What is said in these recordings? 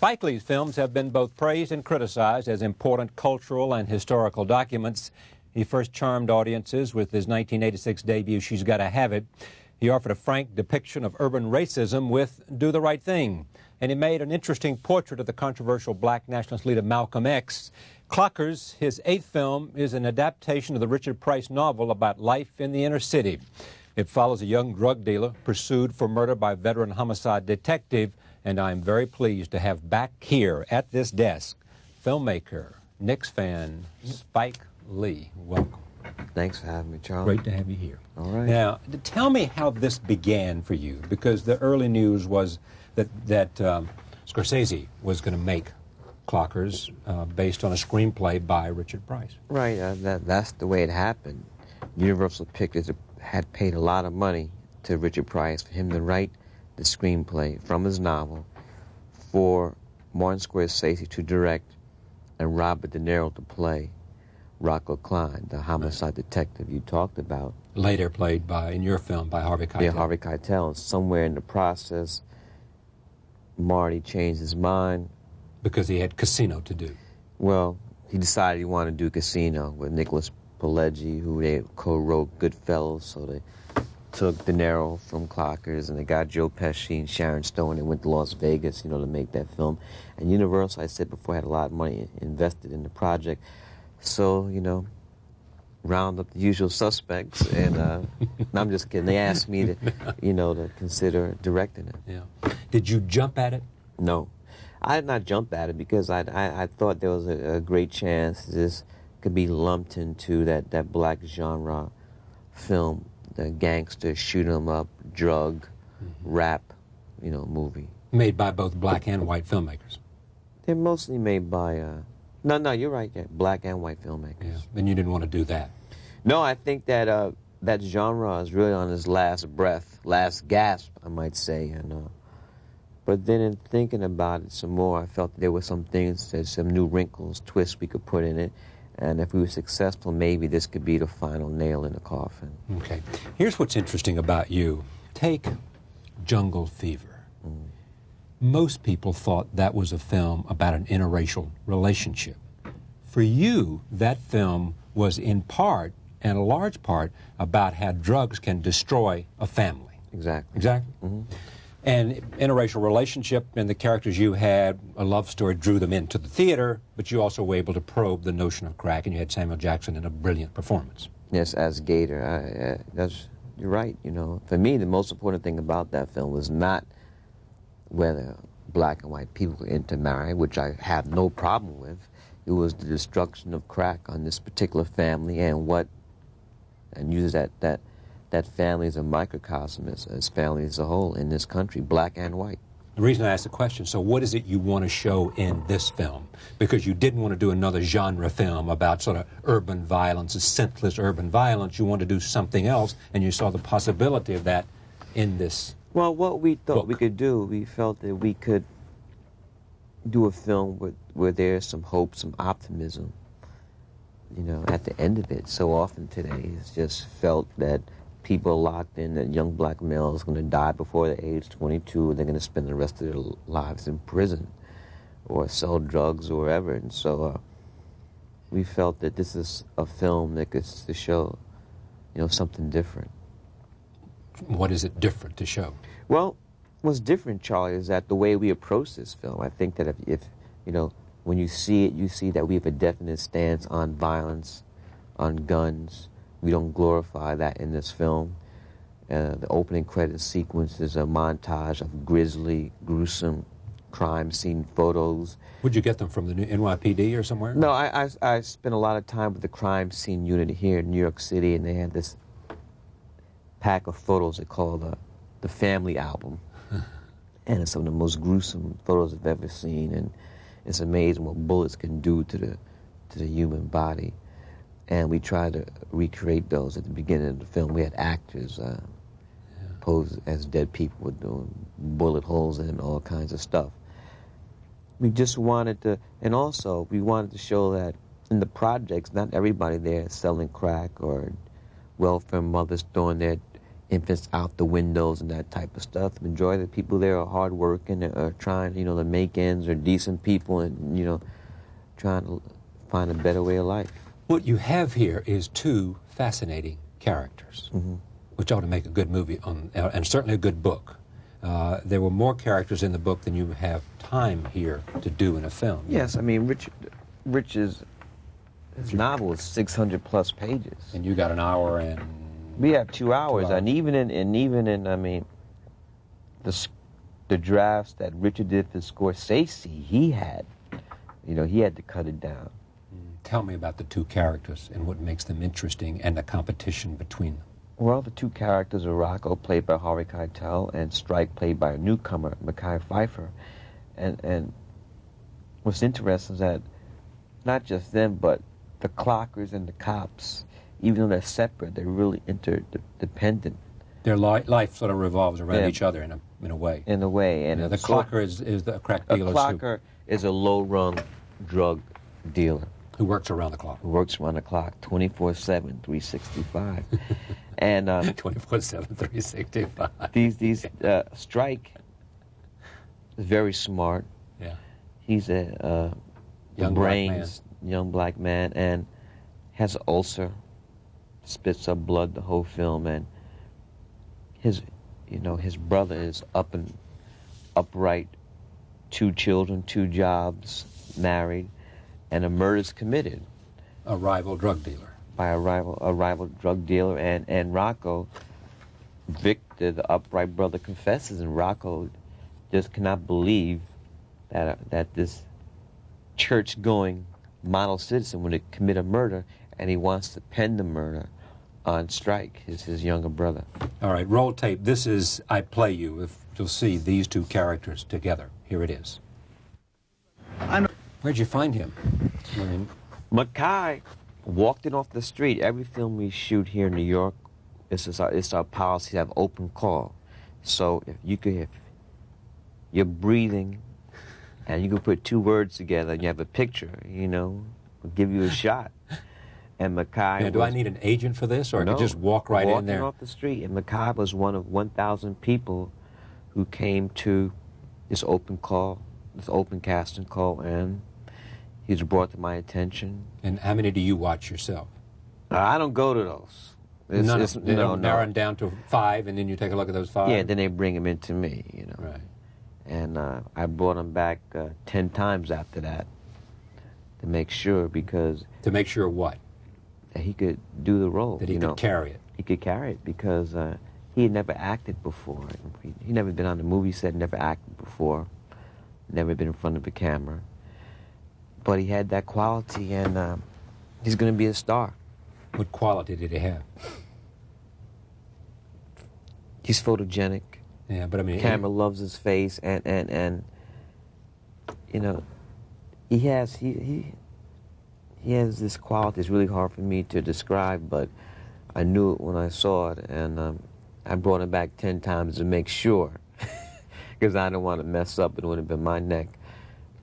Spike Lee's films have been both praised and criticized as important cultural and historical documents. He first charmed audiences with his 1986 debut, She's Gotta Have It. He offered a frank depiction of urban racism with Do the Right Thing. And he made an interesting portrait of the controversial black nationalist leader Malcolm X. Clockers, his eighth film, is an adaptation of the Richard Price novel about life in the inner city. It follows a young drug dealer pursued for murder by veteran homicide detective, and I'm very pleased to have back here at this desk filmmaker, Knicks fan, Spike Lee. Welcome. Thanks for having me, Charles. Great to have you here. All right. Now, tell me how this began for you, because the early news was that Scorsese was going to make Clockers based on a screenplay by Richard Price. Right, that's the way it happened. Universal Pictures had paid a lot of money to Richard Price for him to write the screenplay from his novel, for Martin Scorsese to direct, and Robert De Niro to play Rocco Klein, the homicide detective you talked about. Later played by, in your film, by Harvey Keitel. Yeah, Harvey Keitel. And somewhere in the process, Marty changed his mind. Because he had Casino to do. Well, he decided he wanted to do Casino with Nicholas Pileggi, who they co-wrote Goodfellas, so they took De Niro from Clockers, and they got Joe Pesci and Sharon Stone. They went to Las Vegas, to make that film. And Universal, I said before, had a lot of money invested in the project. So, round up the usual suspects, and I'm just kidding. They asked me to, to consider directing it. Yeah. Did you jump at it? No. I did not jump at it because I thought there was a great chance this could be lumped into that black genre film, the gangster, shoot 'em up, drug, rap, movie. Made by both black and white filmmakers. They're mostly made by, no, you're right, yeah, black and white filmmakers. Yeah, and you didn't want to do that. No, I think that that genre is really on its last breath, last gasp, I might say, and but then in thinking about it some more, I felt that there were some things, there's some new wrinkles, twists we could put in it. And if we were successful, maybe this could be the final nail in the coffin. Okay. Here's what's interesting about you. Take Jungle Fever. Most people thought that was a film about an interracial relationship. For you, that film was in part, and a large part, about how drugs can destroy a family. Exactly. Exactly? Mm-hmm. And interracial relationship and the characters you had, a love story drew them into the theater, but you also were able to probe the notion of crack, and you had Samuel Jackson in a brilliant performance. Yes, as Gator. You're right, For me, the most important thing about that film was not whether black and white people intermarry, which I have no problem with. It was the destruction of crack on this particular family and use that family is a microcosm as family as a whole in this country, black and white. The reason I asked the question, so what is it you want to show in this film? Because you didn't want to do another genre film about sort of urban violence, senseless urban violence. You wanted to do something else, and you saw the possibility of that in this Well, what we thought book. we could do, we felt that we could do a film where there's some hope, some optimism, at the end of it. So often today, it's just felt that people are locked in, that young black males are going to die before the age 22, they're going to spend the rest of their lives in prison or sell drugs or wherever. And so we felt that this is a film that could to show, something different. What is it different to show? Well, what's different, Charlie, is that the way we approach this film. I think that if when you see it, you see that we have a definite stance on violence, on guns. We don't glorify that in this film. The opening credit sequence is a montage of grisly, gruesome crime scene photos. Would you get them from the new NYPD or somewhere? No, I spent a lot of time with the crime scene unit here in New York City, and they had this pack of photos they call the family album. And it's some of the most gruesome photos I've ever seen, and it's amazing what bullets can do to the human body. And we tried to recreate those at the beginning of the film. We had actors pose as dead people with doing bullet holes and all kinds of stuff. We just wanted to, and also we wanted to show that in the projects, not everybody there is selling crack or welfare mothers throwing their infants out the windows and that type of stuff. The majority of the people there are hard working, are trying, you know, to make ends, are decent people, and, you know, trying to find a better way of life. What you have here is two fascinating characters, which ought to make a good movie and certainly a good book. There were more characters in the book than you have time here to do in a film. Yes, I mean, Rich's his novel is 600 plus pages. And you got an hour and... We have 2 hours, and even in I mean, the drafts that Richard did for Scorsese, he had to cut it down. Tell me about the two characters and what makes them interesting and the competition between them. Well, the two characters are Rocco, played by Harvey Keitel, and Strike, played by a newcomer, Mekhi Phifer. And what's interesting is that not just them, but the clockers and the cops, even though they're separate, they're really interdependent. Their life sort of revolves around each other in a way. In a way. And the clocker is the crack dealer. A clocker is a low-rung drug dealer. Who works around the clock. Who works around the clock, 24/7, 365. And 24/7, 365. These Strike is very smart. Yeah. He's a young black man, and has an ulcer, spits up blood the whole film, and his brother is upright, 2 children, 2 jobs, married, and a murder's committed. A rival drug dealer. By a rival drug dealer, and Rocco, Victor, the upright brother, confesses, and Rocco just cannot believe that this church-going model citizen would commit a murder, and he wants to pin the murder on Strike, his younger brother. All right, roll tape. This is I Play You. If you'll see these two characters together. Here it is. Where'd you find him? Mekhi walked in off the street. Every film we shoot here in New York, it's our policy to have open call. So if you're breathing, and you can put 2 words together, and you have a picture, we'll give you a shot. And Mekhi do I need an agent for this, or I could just walk right in there? Walking off the street, and Mekhi was one of 1,000 people who came to this open call, this open casting call, and he was brought to my attention. And how many do you watch yourself? I don't go to those. They don't narrow them down to 5, and then you take a look at those 5? Yeah, then they bring them into me, Right. And I brought him back 10 times after that to make sure, because... To make sure what? That he could do the role. That he could carry it. He could carry it, because he had never acted before. He never been on the movie set, never acted before, never been in front of a camera. But he had that quality, and he's going to be a star. What quality did he have? He's photogenic. Yeah, but I mean... Camera loves his face, and he has this quality. It's really hard for me to describe, but I knew it when I saw it, and I brought him back 10 times to make sure, because I didn't want to mess up. It would have been my neck.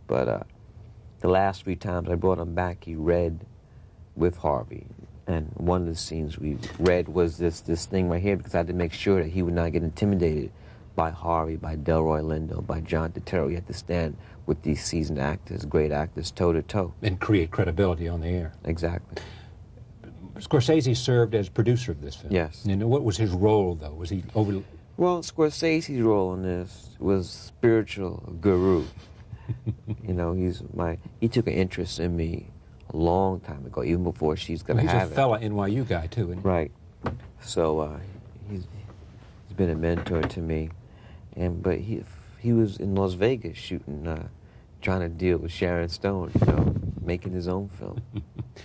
But the last 3 times I brought him back, he read with Harvey. And one of the scenes we read was this thing right here, because I had to make sure that he would not get intimidated by Harvey, by Delroy Lindo, by John Turturro. You had to stand with these seasoned actors, great actors, toe-to-toe. And create credibility on the air. Exactly. Scorsese served as producer of this film. Yes. What was his role, though? Was he over... Well, Scorsese's role in this was spiritual guru. He took an interest in me a long time ago, even before she's going to have it. He's a fella NYU guy, too, isn't he? Right. So he's been a mentor to me. But he was in Las Vegas shooting, trying to deal with Sharon Stone, making his own film.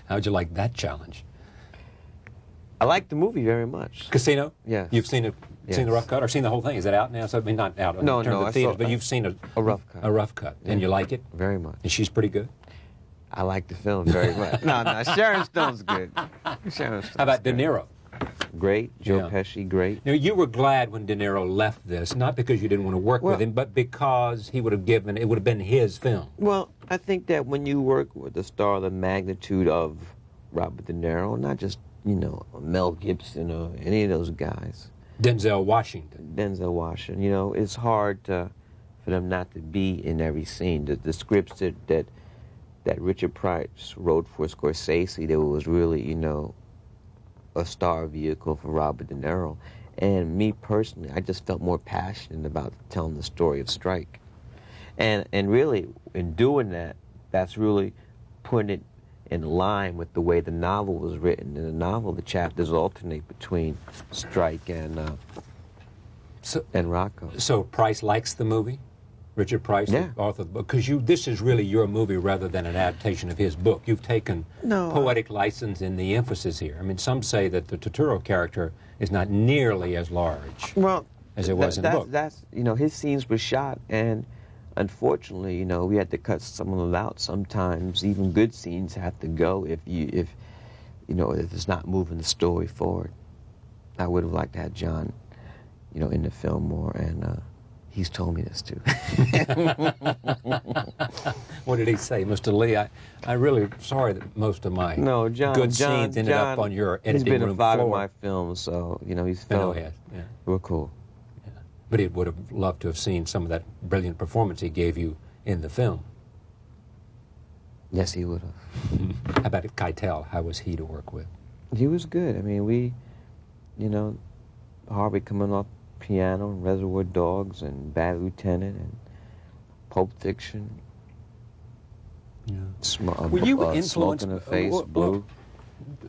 How'd you like that challenge? I like the movie very much. Casino? Yes. You've seen it? Yes. Seen the rough cut, or seen the whole thing? Is it out now? So, I mean, not out in terms of theaters, but you've seen a rough cut. A rough cut, and you like it? Very much. And she's pretty good. I like the film very much. No, Sharon Stone's good. Sharon Stone's How about De Niro? Great. Joe Pesci, great. Now, you were glad when De Niro left this, not because you didn't want to work with him, but because it would have been his film. Well, I think that when you work with a star of the magnitude of Robert De Niro, not just Mel Gibson or any of those guys. Denzel Washington. Denzel Washington. You know, it's hard for them not to be in every scene. The scripts that Richard Price wrote for Scorsese, that was really, you know, a star vehicle for Robert De Niro. And me personally, I just felt more passionate about telling the story of Strike. And really, in doing that, that's really putting it in line with the way the novel was written. In the novel, the chapters alternate between Strike and Rocco. So Price likes the movie? Richard Price, Yeah. the author of the book? Because this is really your movie rather than an adaptation of his book. You've taken poetic license in the emphasis here. I mean, some say that the Turturro character is not nearly as large as it was in the book. That's, you know, his scenes were shot, and unfortunately, you know, we had to cut some of them out. Sometimes even good scenes have to go if it's not moving the story forward. I would have liked to have John, you know, in the film more, and he's told me this too. What did he say, Mr. Lee? I'm really sorry that most of my good scenes ended up on your editing room floor. He's been a fan of my films, so, you know, he's felt we're cool. Yeah. But he would have loved to have seen some of that brilliant performance he gave you in the film. Yes, he would have. How about Keitel? How was he to work with? He was good. I mean, you know, Harvey coming off piano and Reservoir Dogs and Bad Lieutenant and Pulp Fiction. Yeah. Were you influenced? Smoke in the Face, Blue.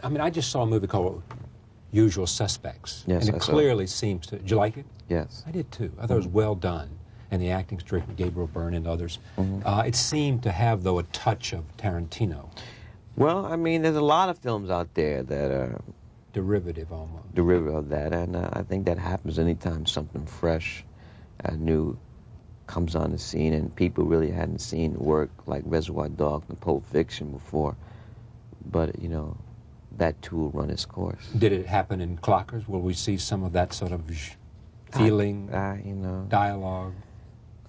I mean, I just saw a movie called Usual Suspects. Yes, and it clearly seems to... Did you like it? Yes. I did too. I thought it was well done. And the acting's terrific, Gabriel Byrne and others. It seemed to have, though, a touch of Tarantino. Well, I mean, there's a lot of films out there that are... Derivative, almost. Derivative of that, and I think that happens anytime something fresh, new, comes on the scene, and people really hadn't seen work like Reservoir Dogs and Pulp Fiction before. But, you know, that too will run its course. Did it happen in Clockers? Will we see some of that sort of feeling, you know, dialogue?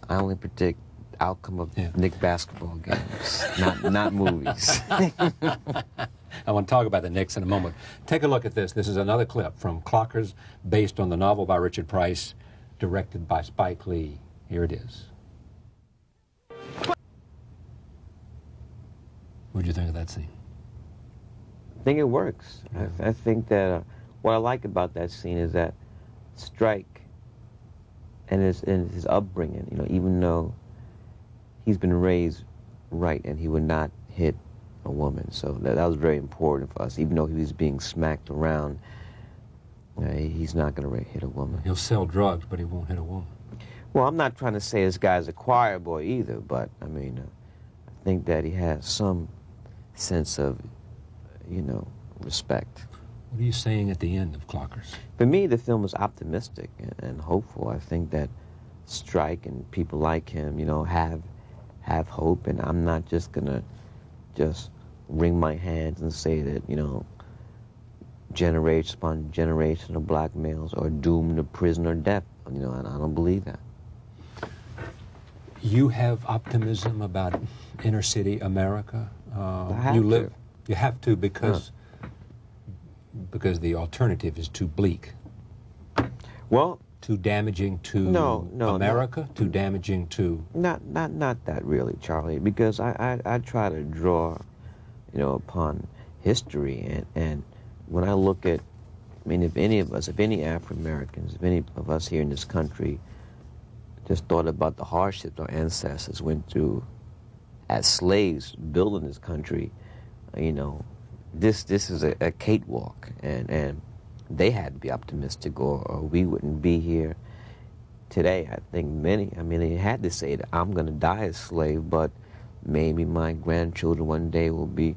I only predict outcome of Knicks basketball games, not movies. I want to talk about the Knicks in a moment. Take a look at this. This is another clip from Clockers, based on the novel by Richard Price, directed by Spike Lee. Here it is. What do you think of that scene? I think it works. Yeah. I think that what I like about that scene is that Strike and his upbringing, you know, even though he's been raised right and he would not hit a woman, so that was very important for us. Even though he was being smacked around, he's not going to hit a woman. He'll sell drugs, but he won't hit a woman. Well, I'm not trying to say this guy's a choir boy either, but I mean, I think that he has some sense of, you know, respect. What are you saying at the end of Clockers? For me, the film is optimistic and hopeful. I think that Strike and people like him, you know, have hope, and I'm not just gonna wring my hands and say that, you know, generation upon generation of black males are doomed to prison or death. You know, and I don't believe that. You have optimism about inner city America. You have to because the alternative is too bleak. Well, too damaging to America. Too damaging to not that really, Charlie. Because I try to draw, you know, upon history, and when I look at, I mean, if any African Americans, if any of us here in this country just thought about the hardships our ancestors went through as slaves building this country, you know, this is a cakewalk, and they had to be optimistic, or we wouldn't be here today. I think many, I mean, they had to say that I'm going to die as a slave, but maybe my grandchildren one day will be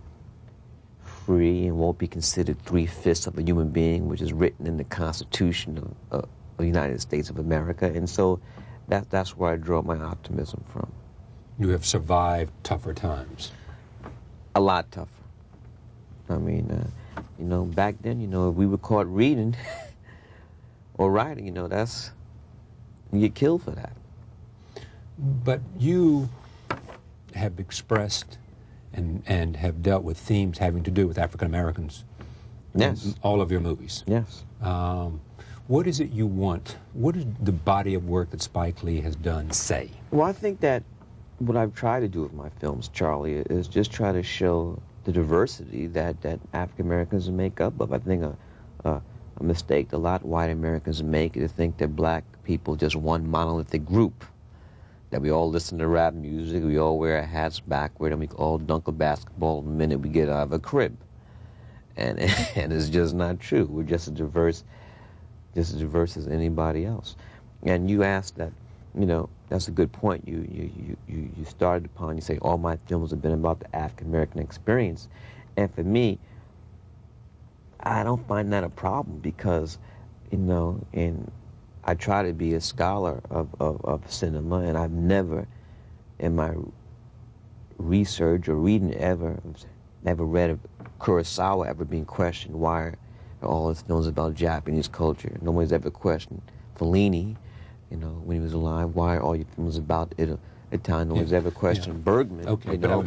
free and won't be considered 3/5 of a human being, which is written in the Constitution of the United States of America. And so that's where I draw my optimism from. You have survived tougher times. A lot tougher. I mean, you know, back then, you know, if we were caught reading or writing, you know, you get killed for that. But you have expressed and have dealt with themes having to do with African Americans. Yes. In all of your movies. Yes. What is it you want? What does the body of work that Spike Lee has done say? Well, I think that what I've tried to do with my films, Charlie, is just try to show the diversity that African Americans make up of. I think a mistake a lot of white Americans make is to think that black people are just one monolithic group, that we all listen to rap music, we all wear our hats backward, and we all dunk a basketball the minute we get out of a crib. And it's just not true. We're just as diverse as anybody else. And you asked that, you know, that's a good point. You started upon, you say, all my films have been about the African-American experience. And for me, I don't find that a problem because, you know, I try to be a scholar of cinema, and I've never, in my research or reading ever read of Kurosawa ever being questioned why are all his films about Japanese culture. Nobody's ever questioned Fellini, you know, when he was alive. Why are all your films about Italian? Nobody's ever questioned Bergman. Okay, you know,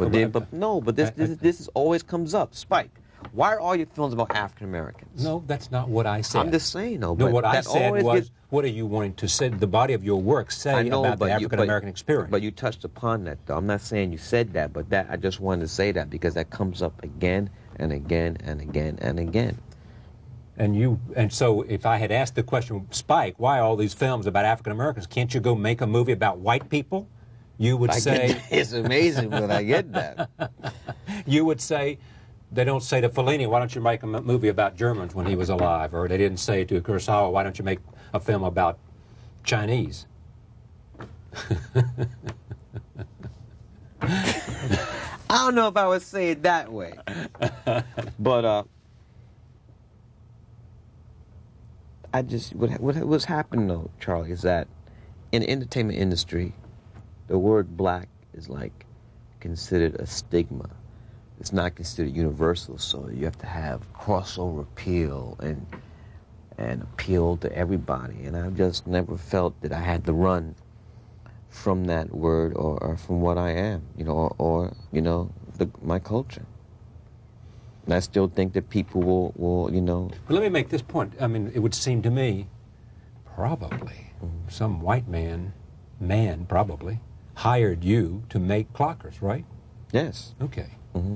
but this always comes up. Spike, why are all your films about African Americans? No, that's not what I said. I'm just saying, though. No, but what I that said always was, what are you wanting to say, the body of your work say about the African American experience? But you touched upon that, though. I'm not saying you said that, but that I just wanted to say that because that comes up again and again and again and again. And so if I had asked the question, Spike, why all these films about African Americans? Can't you go make a movie about white people? You would say... It's amazing when I get that. You would say, they don't say to Fellini, why don't you make a movie about Germans when he was alive? Or they didn't say to Kurosawa, why don't you make a film about Chinese? I don't know if I would say it that way. But I just, what's happened though, Charlie, is that in the entertainment industry, the word black is like considered a stigma. It's not considered universal, so you have to have crossover appeal and appeal to everybody. And I've just never felt that I had to run from that word or from what I am, you know, or you know, my culture. And I still think that people will you know... Well, let me make this point. I mean, it would seem to me, probably, some white man probably, hired you to make clockers, right? Yes. Okay. Mm-hmm.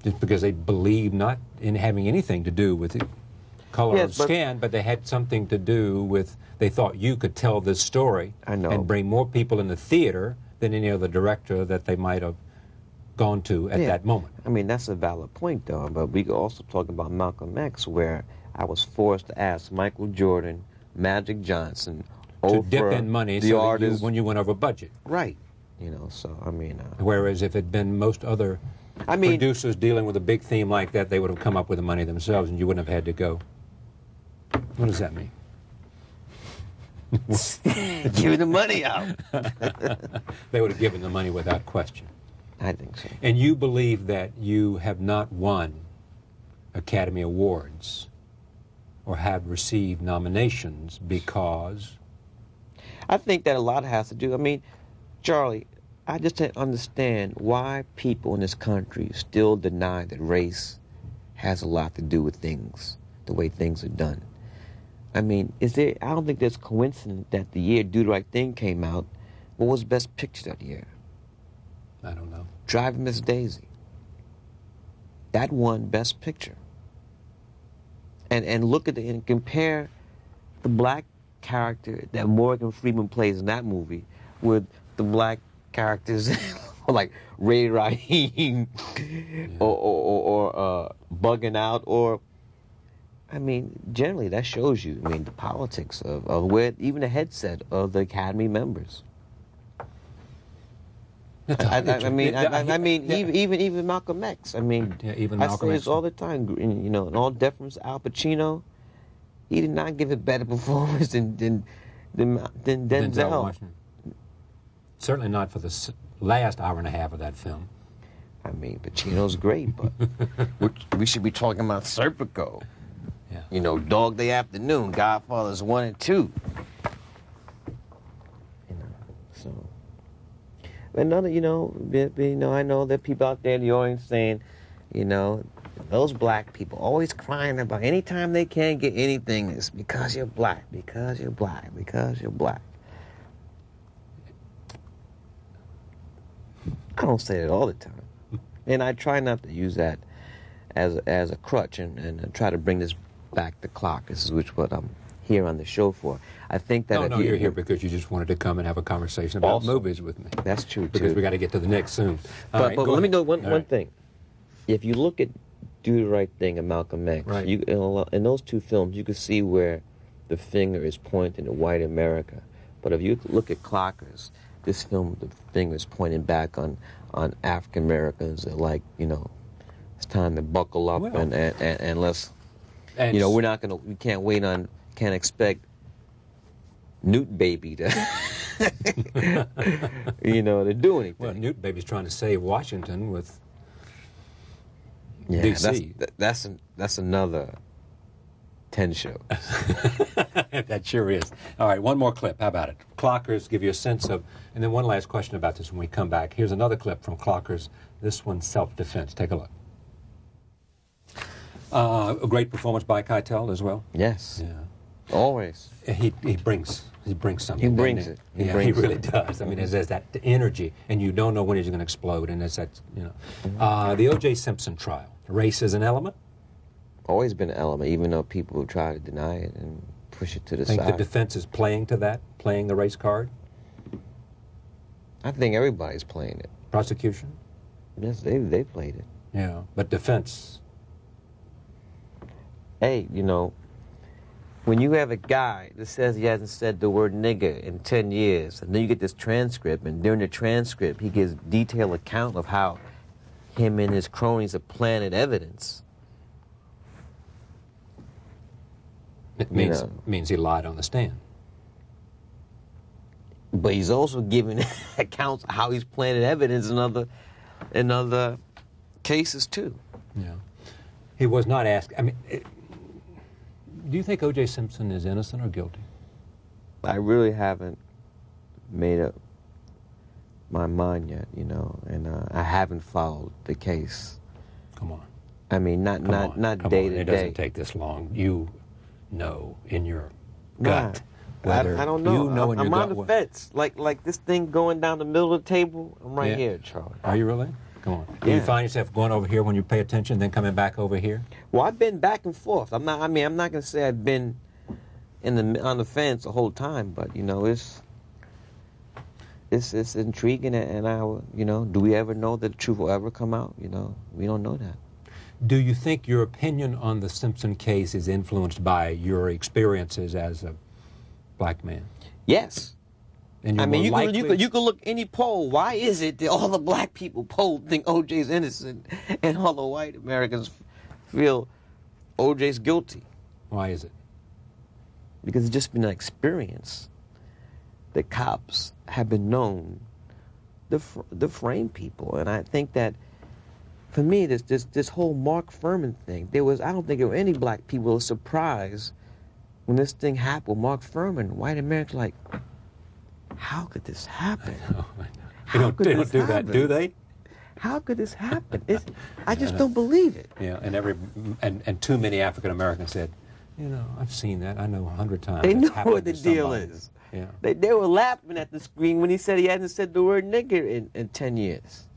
Just because they believed not in having anything to do with the color of skin, but they had something to do with, they thought you could tell this story and bring more people in the theater than any other director that they might have gone to at that moment. I mean, that's a valid point, though, but we could also talk about Malcolm X, where I was forced to ask Michael Jordan, Magic Johnson, to dip in money the so artists, when you went over budget. Right. You know, so, I mean... whereas if it had been most other producers dealing with a big theme like that, they would have come up with the money themselves and you wouldn't have had to go. What does that mean? Give the money out. They would have given the money without question. I think so. And you believe that you have not won Academy Awards or have received nominations because... I think that a lot has to do... I mean, Charlie, I just don't understand why people in this country still deny that race has a lot to do with things, the way things are done. I mean, I don't think there's coincidence that the year Do the Right Thing came out. What was Best Picture that year? I don't know. Driving Miss Daisy. That won Best Picture. And look at and compare the black character that Morgan Freeman plays in that movie with the black characters like Ray Rahim or Bugging Out, or I mean, generally that shows you, I mean, the politics of where even the headset of the Academy members. I mean, even Malcolm X. I mean, even I Malcolm say X. this all the time. You know, in all deference, Al Pacino, he did not give a better performance than Denzel. Washington. Certainly not for the last hour and a half of that film. I mean, Pacino's great, but we should be talking about Serpico. Yeah. You know, Dog Day Afternoon, Godfathers 1 and 2. You know, so. Another, I know there are people out there in the audience saying, you know, Those black people always crying about anytime they can't get anything, it's because you're black, because you're black, because you're black. I don't say that all the time. And I try not to use that as a crutch and try to bring this back to clock. This is what I'm here on the show for. I think that you're here because you just wanted to come and have a conversation about movies with me. That's true, because too. we got to get to the next soon. But let me know one thing. If you look at Do the Right Thing and Malcolm X, right. In those two films, you can see where the finger is pointing at white America. But if you look at Clockers, this film, the finger is pointing back on African Americans. Like, it's time to buckle up and let's, we can't expect Newt Baby to, to do anything. Well, Newt Baby's trying to save Washington with DC. That's another 10 shows. That sure is. All right, one more clip. How about it? Clockers give you a sense of, and then one last question about this when we come back. Here's another clip from Clockers. This one's self-defense. Take a look. A great performance by Keitel as well. Yes. Yeah. Always. He brings something. He brings it. He really does. I mean, there's that energy, and you don't know when he's going to explode, and it's that, The O.J. Simpson trial. Race is an element? Always been an element, even though people try to deny it and push it to the side. Think the defense is playing to that, playing the race card? I think everybody's playing it. Prosecution? Yes, they played it. Yeah, but defense. Hey, when you have a guy that says he hasn't said the word nigger in 10 years, and then you get this transcript, and during the transcript, he gives detailed account of how him and his cronies have planted evidence. It means he lied on the stand. But he's also giving accounts of how he's planted evidence in other cases, too. Yeah. He was not asked. I mean, do you think O.J. Simpson is innocent or guilty? I really haven't made up my mind yet, and I haven't followed the case. Come on. I mean, not day to day. It doesn't take this long. You know in your gut. I don't know. I'm on the fence. Like this thing going down the middle of the table. I'm right here, Charlie. Are you really? Come on. Do you find yourself going over here when you pay attention, then coming back over here? Well, I've been back and forth. I'm not going to say I've been on the fence the whole time, but it's intriguing, and do we ever know that the truth will ever come out? We don't know that. Do you think your opinion on the Simpson case is influenced by your experiences as a black man? Yes. And you could look any poll. Why is it that all the black people polled think O.J.'s innocent, and all the white Americans feel O.J.'s guilty? Why is it? Because it's just been an experience. The cops have been known to frame people, and I think that for me, this whole Mark Furman thing, I don't think there were any black people who were surprised when this thing happened. Mark Furman, white Americans, like, how could this happen? They don't do that, do they? How could this happen? I just don't believe it. Yeah, and too many African Americans said, I've seen that. I know 100 times. They know what the deal is. Yeah. They were laughing at the screen when he said he hadn't said the word nigger in 10 years.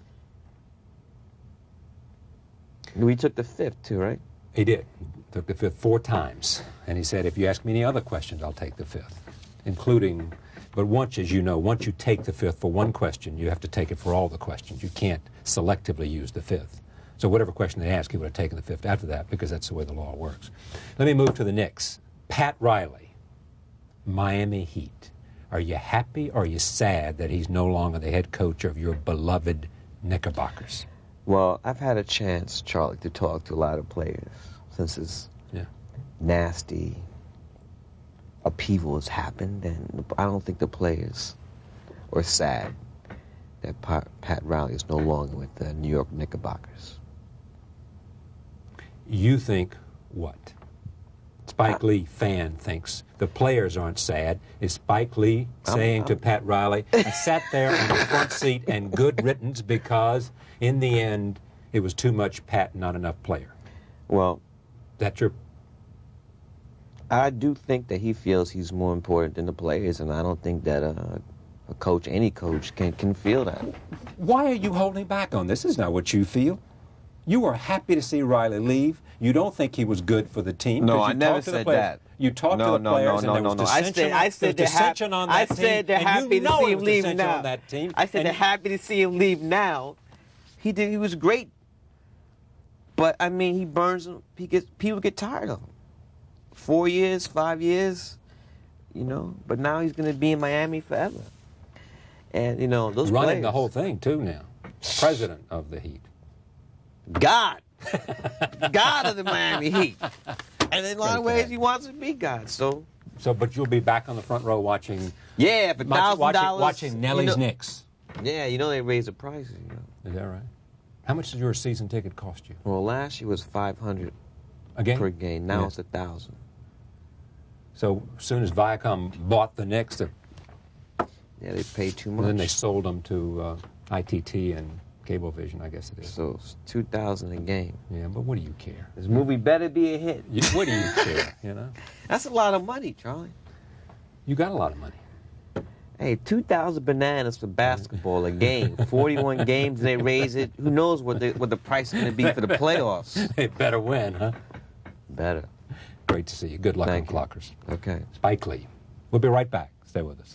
We took the fifth, too, right? He did. Took the fifth 4 times. And he said, if you ask me any other questions, I'll take the fifth, including, but once you take the fifth for one question, you have to take it for all the questions. You can't selectively use the fifth. So whatever question they ask, he would have taken the fifth after that, because that's the way the law works. Let me move to the Knicks. Pat Riley, Miami Heat. Are you happy or are you sad that he's no longer the head coach of your beloved Knickerbockers? Well, I've had a chance, Charlie, to talk to a lot of players since this nasty upheaval has happened, and I don't think the players are sad that Pat Riley is no longer with the New York Knickerbockers. You think what? Spike Lee fan thinks the players aren't sad. Is Spike Lee saying to Pat Riley, I sat there in the front seat and good riddance because in the end it was too much Pat, not enough player? Well, Is that true? I do think that he feels he's more important than the players, and I don't think that a coach, any coach, can feel that. Why are you holding back on this? This is not what you feel. You were happy to see Riley leave. You don't think he was good for the team. No, 'cause I you never talked to the said players. that. You talked to the players, and there was dissension. I said there was dissension on that I team. said they're and happy you to know see there him was leave dissension now. on that team. I said and they're happy to see him leave now. He was great, but I mean, he burns them. People get tired of him. 4 years, 5 years, you know. But now he's going to be in Miami forever. And you know those running players, the whole thing too now. President of the Heat. God of the Miami Heat. And in a lot of ways, he wants to be God. So, but you'll be back on the front row watching. yeah, for $1,000. Watching Nelly's Knicks. Yeah, you know they raised the prices. You know. Is that right? How much did your season ticket cost you? Well, last year was $500 A game? per game. Now Yeah. it's $1,000. So as soon as Viacom bought the Knicks, Yeah, they pay too much. and then they sold them to ITT and Cablevision, I guess it is. So it's $2,000 a game. Yeah, but what do you care? This movie better be a hit. What do you care? You know, That's a lot of money, Charlie. you got a lot of money. Hey, 2,000 bananas for basketball a game. 41 games, they raise it. Who knows what the price is going to be for the playoffs? They better win, huh? Better. Great to see you. Good luck Thank on you. Clockers. Okay. Spike Lee. We'll be right back. Stay with us.